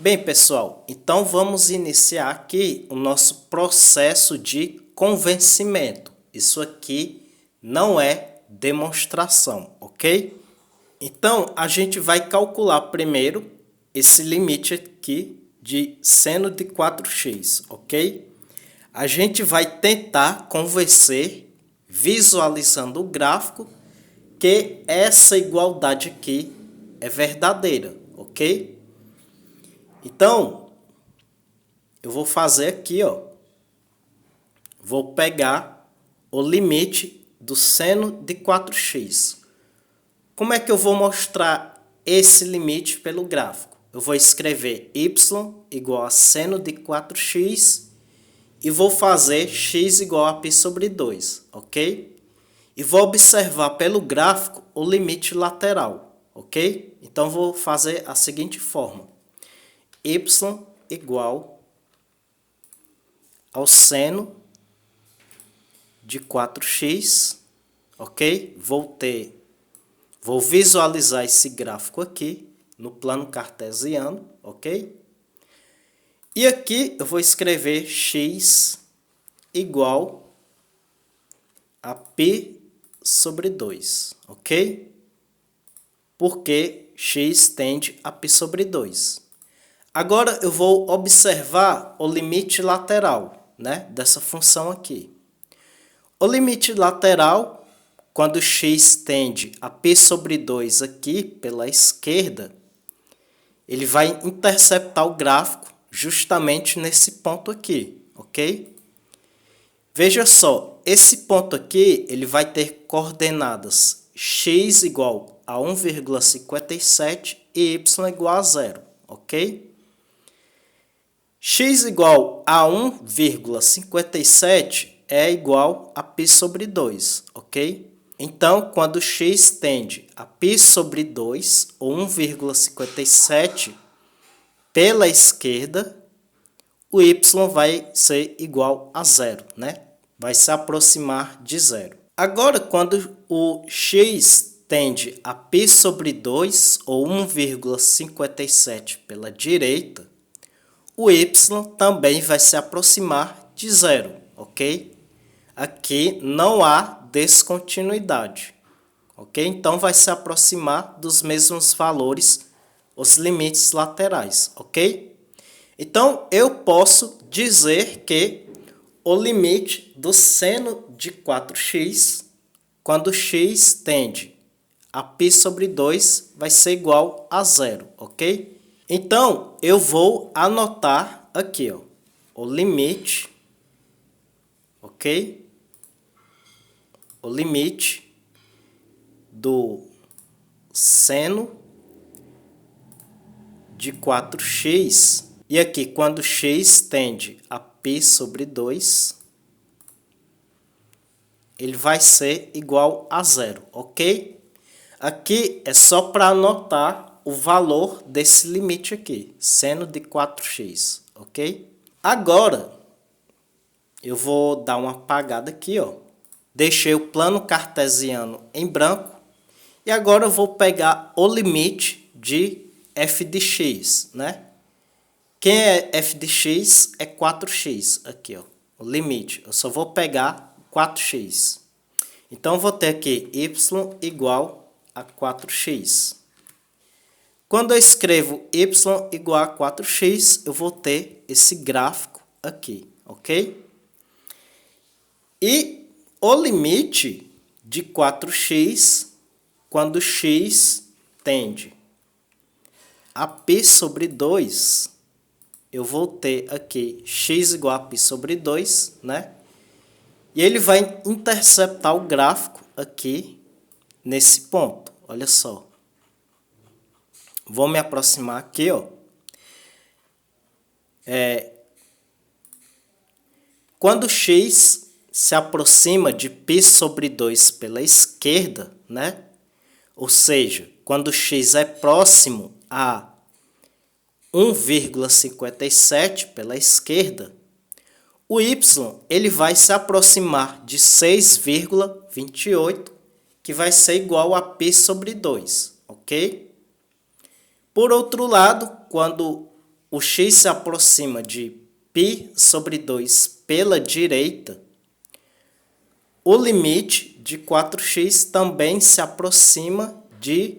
Bem, pessoal, então vamos iniciar aqui o nosso processo de convencimento. Isso aqui não é demonstração, ok? Então, a gente vai calcular primeiro esse limite aqui de seno de 4x, ok? A gente vai tentar convencer, visualizando o gráfico, que essa igualdade aqui é verdadeira, ok? Então, eu vou fazer aqui, ó. Vou pegar o limite do seno de 4x. Como é que eu vou mostrar esse limite pelo gráfico? Eu vou escrever y igual a seno de 4x e vou fazer x igual a π sobre 2, ok? E vou observar pelo gráfico o limite lateral, ok? Então, vou fazer a seguinte forma. Y igual ao seno de 4x, ok? Vou visualizar esse gráfico aqui no plano cartesiano, ok? E aqui eu vou escrever x igual a π sobre 2, ok? Porque x tende a π sobre 2. Agora eu vou observar o limite lateral, né, dessa função aqui. O limite lateral, quando x tende a π sobre 2 aqui pela esquerda, ele vai interceptar o gráfico justamente nesse ponto aqui, ok? Veja só, esse ponto aqui ele vai ter coordenadas x igual a 1,57 e y igual a 0, ok? X igual a 1,57 é igual a π sobre 2, ok? Então, quando x tende a π sobre 2, ou 1,57, pela esquerda, o y vai ser igual a 0, né? Vai se aproximar de 0. Agora, quando o x tende a π sobre 2, ou 1,57 pela direita, o y também vai se aproximar de 0, ok? Aqui não há descontinuidade, ok? Então, vai se aproximar dos mesmos valores, os limites laterais, ok? Então, eu posso dizer que o limite do seno de 4x, quando x tende a π sobre 2, vai ser igual a 0, ok? Então, eu vou anotar aqui, ó, o limite, ok? O limite do seno de 4x. E aqui, quando x tende a π sobre 2, ele vai ser igual a 0, ok? Aqui é só para anotar o valor desse limite aqui, seno de 4x, ok? Agora, eu vou dar uma apagada aqui, ó. Deixei o plano cartesiano em branco. E agora eu vou pegar o limite de f de x, né? Quem é f de x é 4x, aqui, ó. O limite, eu só vou pegar 4x. Então, vou ter aqui y igual a 4x. Quando eu escrevo y igual a 4x, eu vou ter esse gráfico aqui, ok? E o limite de 4x, quando x tende a π sobre 2, eu vou ter aqui x igual a π sobre 2, né? E ele vai interceptar o gráfico aqui nesse ponto, olha só. Vou me aproximar aqui, ó. Quando x se aproxima de π sobre 2 pela esquerda, né? Ou seja, quando x é próximo a 1,57 pela esquerda, o y ele vai se aproximar de 6,28, que vai ser igual a π sobre 2, ok? Por outro lado, quando o x se aproxima de π sobre 2 pela direita, o limite de 4x também se aproxima de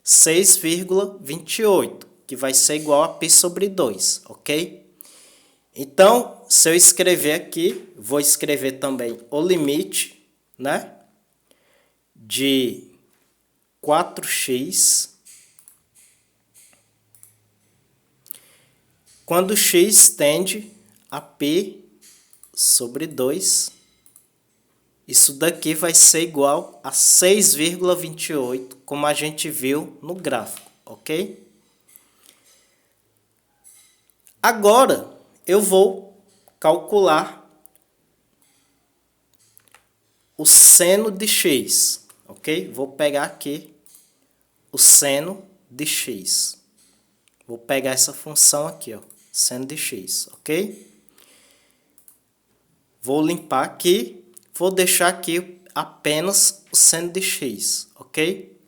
6,28, que vai ser igual a π sobre 2, ok? Então, se eu escrever aqui, vou escrever também o limite, né, de 4x, quando x tende a π sobre 2, isso daqui vai ser igual a 6,28, como a gente viu no gráfico, ok? Agora, eu vou calcular o seno de x, ok? Vou pegar aqui o seno de x. Vou pegar essa função aqui, ó, seno de x, ok? Vou limpar aqui, vou deixar aqui apenas o seno de x, ok?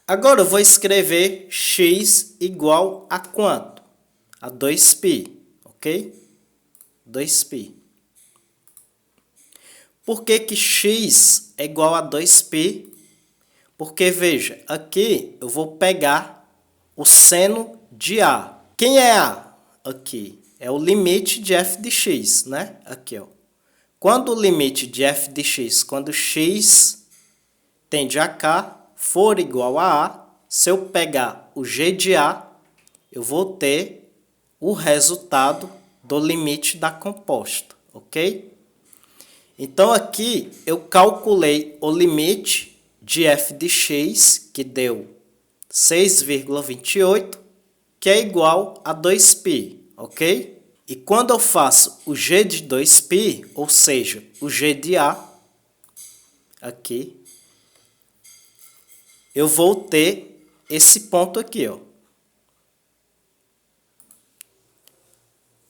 Agora eu vou escrever x igual a quanto? A 2π, ok? 2π. Por que que x é igual a 2π? Porque, veja, aqui eu vou pegar o seno de A. Quem é A? Aqui. É o limite de f de x, né? Aqui, ó. Quando o limite de f de x, quando x tende a k, for igual a A, se eu pegar o g de A, eu vou ter o resultado do limite da composta, ok? Então, aqui eu calculei o limite de f de x, que deu 6,28, que é igual a 2π, ok? E quando eu faço o g de 2π, ou seja, o g de A, aqui, eu vou ter esse ponto aqui, ó.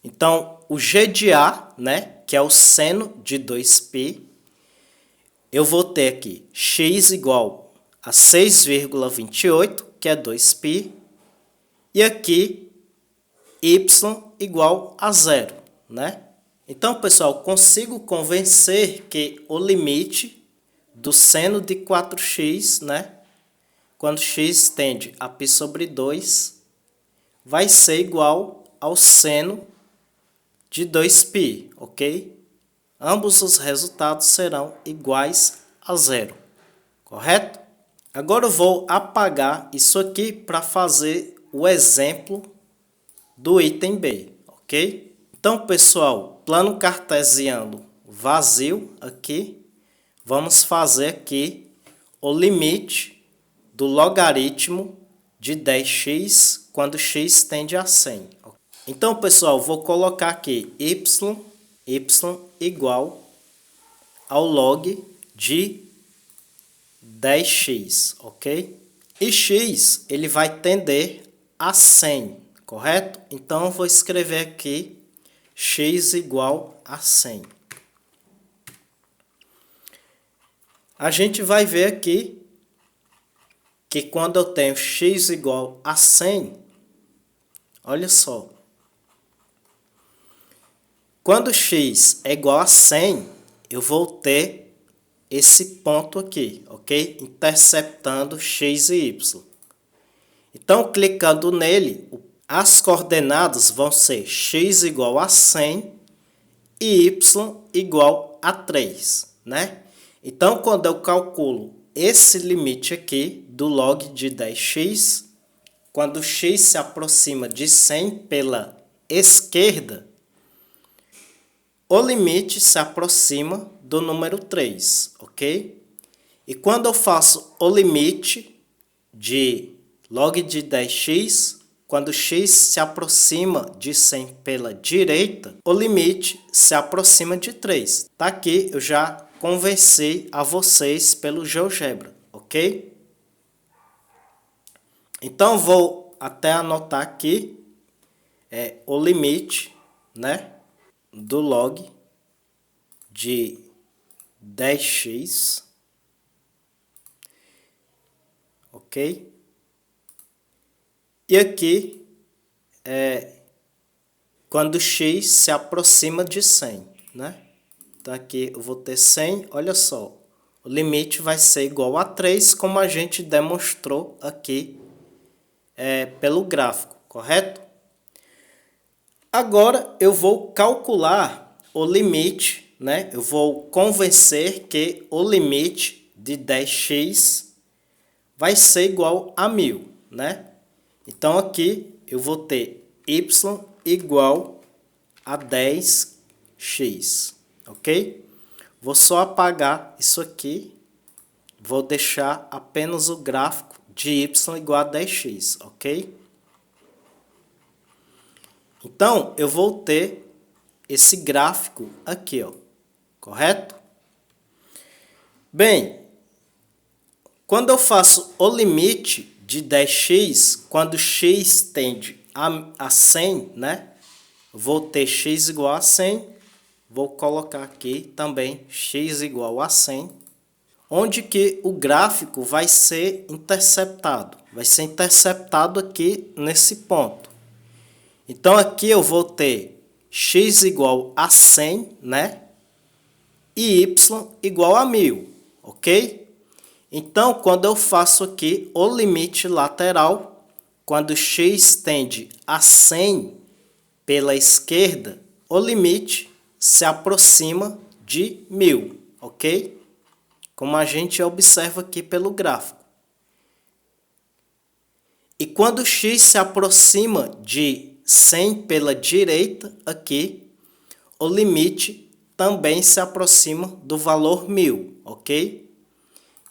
Então, o g de A, né, que é o seno de 2π, eu vou ter aqui x igual a 6,28, que é 2π, e aqui y igual a 0, né? Então, pessoal, consigo convencer que o limite do seno de 4x, né, quando x tende a π sobre 2, vai ser igual ao seno de 2π, ok? Ambos os resultados serão iguais a 0, correto? Agora eu vou apagar isso aqui para fazer o exemplo do item B, ok? Então, pessoal, plano cartesiano vazio aqui. Vamos fazer aqui o limite do logaritmo de 10x quando x tende a 100. Então, pessoal, vou colocar aqui y igual ao log de 10x, ok? E x, ele vai tender a 100, correto? Então, eu vou escrever aqui x igual a 100. A gente vai ver aqui que quando eu tenho x igual a 100, olha só. Quando x é igual a 100, eu vou ter esse ponto aqui, ok? Interceptando x e y. Então, clicando nele, as coordenadas vão ser x igual a 100 e y igual a 3, né? Então, quando eu calculo esse limite aqui do log de 10x, quando x se aproxima de 100 pela esquerda, o limite se aproxima do número 3, ok? E quando eu faço o limite de log de 10x, quando x se aproxima de 100 pela direita, o limite se aproxima de 3. Tá aqui, eu já convenci a vocês pelo GeoGebra, ok? Então, vou até anotar aqui o limite, né, do log de 10x, ok? E aqui quando x se aproxima de 100, né? Então aqui eu vou ter 100, olha só, o limite vai ser igual a 3, como a gente demonstrou aqui pelo gráfico, correto? Agora eu vou calcular o limite, né? Eu vou convencer que o limite de 10x vai ser igual a 1000, né? Então aqui eu vou ter y igual a 10x, ok? Vou só apagar isso aqui, vou deixar apenas o gráfico de y igual a 10x, ok? Então, eu vou ter esse gráfico aqui, ó, correto? Bem, quando eu faço o limite de 10x, quando x tende a 100, né? Vou ter x igual a 100, vou colocar aqui também x igual a 100, onde que o gráfico vai ser interceptado. Vai ser interceptado aqui nesse ponto. Então, aqui eu vou ter x igual a 100, né? E y igual a 1000, ok? Então, quando eu faço aqui o limite lateral, quando x tende a 100 pela esquerda, o limite se aproxima de 1000, ok? Como a gente observa aqui pelo gráfico. E quando x se aproxima de 100 pela direita, aqui, o limite também se aproxima do valor 1000, ok?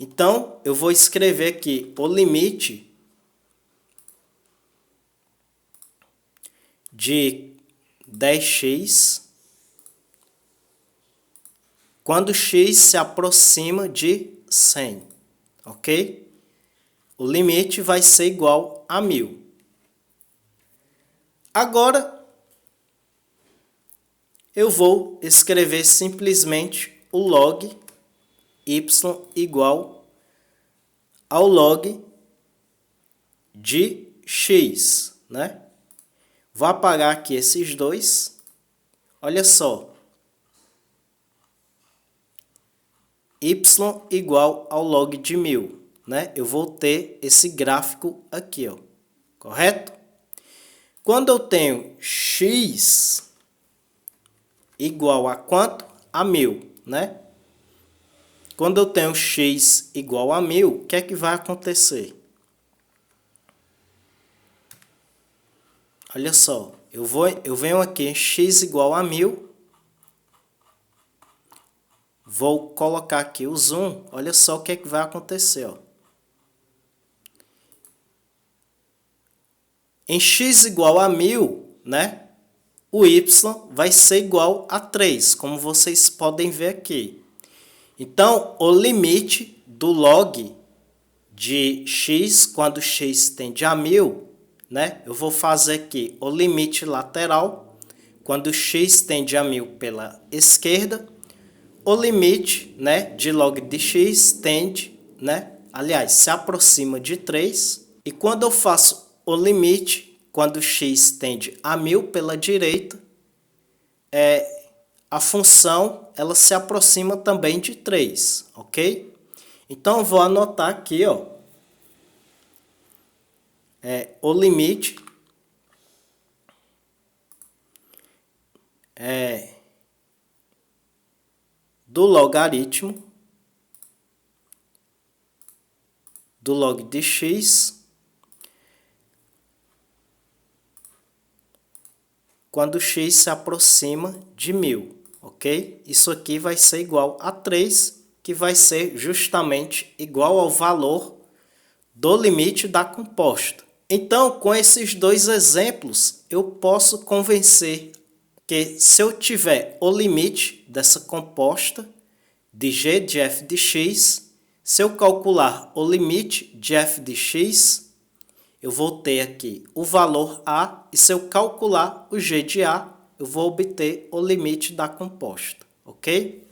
Então, eu vou escrever aqui o limite de 10x quando x se aproxima de 100, ok? O limite vai ser igual a 1000. Agora, eu vou escrever simplesmente o log y igual ao log de x, né? Vou apagar aqui esses dois. Olha só. Y igual ao log de 1000, né? Eu vou ter esse gráfico aqui, ó. Correto? Quando eu tenho x igual a quanto? A 1000, né? Quando eu tenho x igual a 1000, o que é que vai acontecer? Olha só, eu venho aqui em x igual a 1000, vou colocar aqui o zoom, olha só o que é que vai acontecer, ó. Em x igual a 1000, né? O y vai ser igual a 3, como vocês podem ver aqui. Então, o limite do log de x, quando x tende a 1000, né? Eu vou fazer aqui o limite lateral, quando x tende a 1000 pela esquerda, o limite, né, de log de x tende, né? Aliás, se aproxima de 3. E quando eu faço o limite, quando x tende a 1000 pela direita, a função ela se aproxima também de 3, ok? Então, eu vou anotar aqui, ó, o limite do logaritmo do log de x quando x se aproxima de 1000, ok? Isso aqui vai ser igual a 3, que vai ser justamente igual ao valor do limite da composta. Então, com esses dois exemplos, eu posso convencer que se eu tiver o limite dessa composta de g de f de x, se eu calcular o limite de f de x, eu vou ter aqui o valor a, e se eu calcular o g de a, eu vou obter o limite da composta, ok?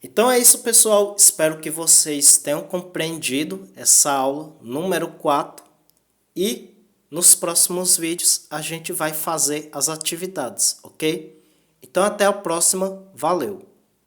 Então é isso, pessoal. Espero que vocês tenham compreendido essa aula número 4 e nos próximos vídeos a gente vai fazer as atividades, ok? Então até a próxima, valeu!